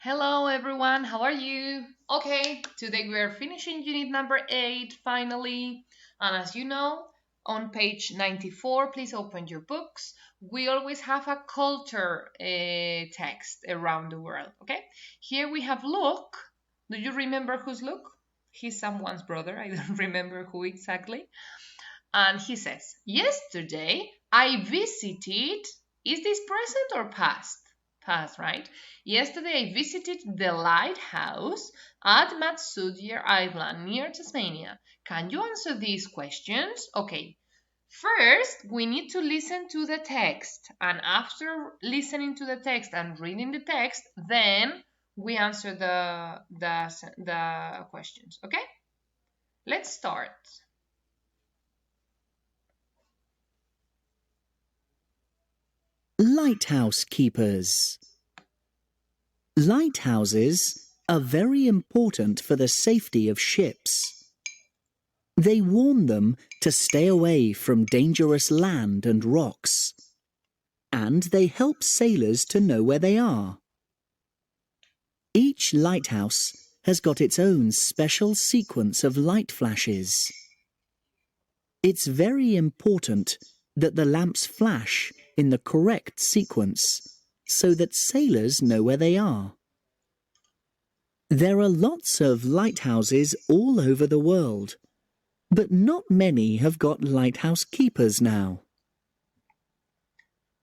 Hello everyone, how are you? Okay, today we are finishing unit number 8 finally. And as you know, on page 94, please open your books. We always have a culture text around the world, okay? Here we have Luke. Do you remember who's Luke? He's someone's brother, I don't remember who exactly. And he says, yesterday I visited, is this present or past? Past, right? Yesterday I visited the lighthouse at Matsudair Island near Tasmania. Can you answer these questions? Okay. First, we need to listen to the text. And after listening to the text and reading the text, then we answer the questions. Okay? Let's start. Lighthouse keepers. Lighthouses are very important for the safety of ships. They warn them to stay away from dangerous land and rocks. And they help sailors to know where they are. Each lighthouse has got its own special sequence of light flashes. It's very important that the lamps flash in the correct sequence so that sailors know where they are. There are lots of lighthouses all over the world, but not many have got lighthouse keepers now.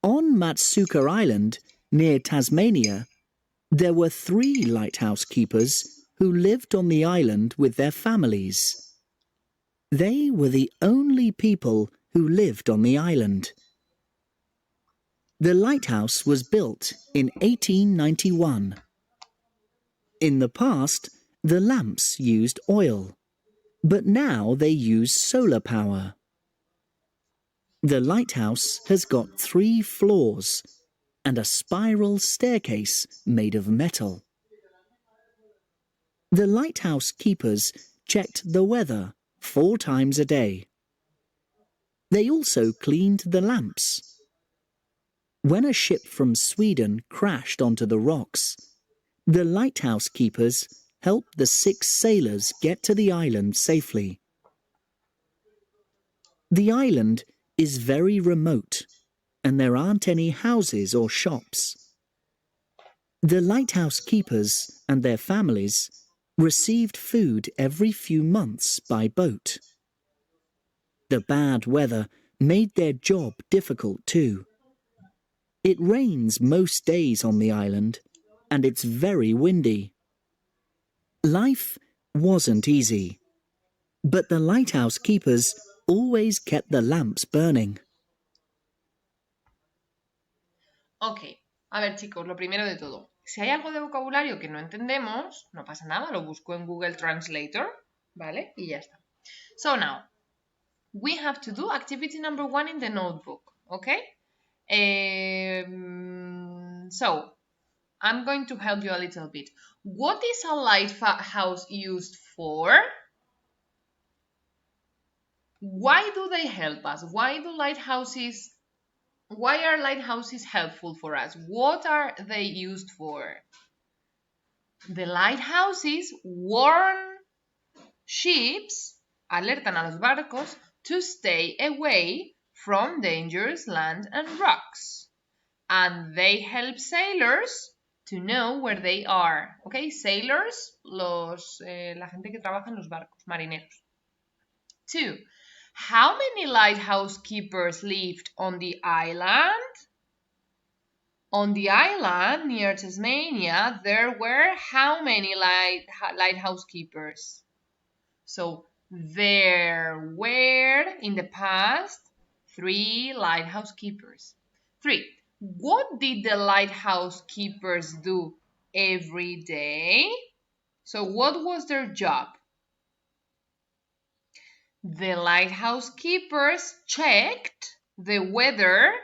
On Matsuka Island, near Tasmania, there were 3 lighthouse keepers who lived on the island with their families. They were the only people who lived on the island. The lighthouse was built in 1891. In the past, the lamps used oil, but now they use solar power. The lighthouse has got 3 floors and a spiral staircase made of metal. The lighthouse keepers checked the weather 4 times a day. They also cleaned the lamps. When a ship from Sweden crashed onto the rocks, the lighthouse keepers helped the 6 sailors get to the island safely. The island is very remote, and there aren't any houses or shops. The lighthouse keepers and their families received food every few months by boat. The bad weather made their job difficult too. It rains most days on the island, and it's very windy. Life wasn't easy, but the lighthouse keepers always kept the lamps burning. Ok, a ver chicos, lo primero de todo, si hay algo de vocabulario que no entendemos, no pasa nada, lo busco en Google Translator, ¿vale? Y ya está. So now, we have to do activity number 1 in the notebook, okay? So, I'm going to help you a little bit. What is a lighthouse used for? Why do they help us? Why are lighthouses helpful for us? What are they used for? The lighthouses warn ships, alertan a los barcos, to stay away from dangerous land and rocks. And they help sailors to know where they are. Okay, sailors, la gente que trabaja en los barcos, marineros. 2. How many lighthouse keepers lived on the island? On the island near Tasmania, there were how many lighthouse keepers? So there were, in the past, 3 lighthouse keepers. 3. What did the lighthouse keepers do every day? So what was their job? The lighthouse keepers checked the weather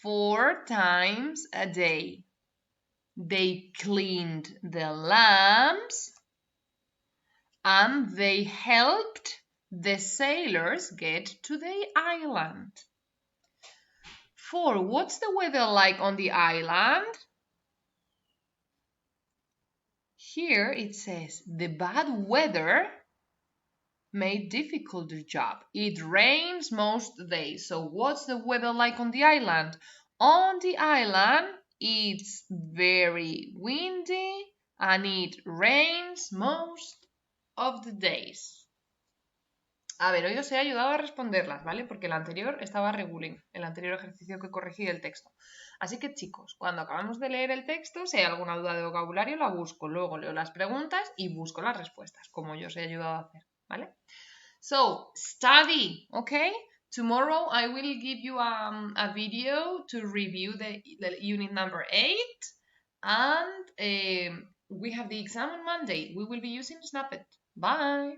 4 times a day. They cleaned the lamps and they helped the sailors get to the island. 4. What's the weather like on the island? here it says the bad weather made difficult the job. It rains most days. So what's the weather like on the island? On the island, it's very windy and it rains most of the days. A ver, hoy os he ayudado a responderlas, ¿vale? Porque el anterior estaba regulín, el anterior ejercicio que corregí del texto. Así que, chicos, cuando acabamos de leer el texto, si hay alguna duda de vocabulario, la busco. Luego leo las preguntas y busco las respuestas, como yo os he ayudado a hacer, ¿vale? So, study, okay? Tomorrow I will give you a video to review the unit number 8. And we have the exam on Monday. We will be using Snapit. Bye!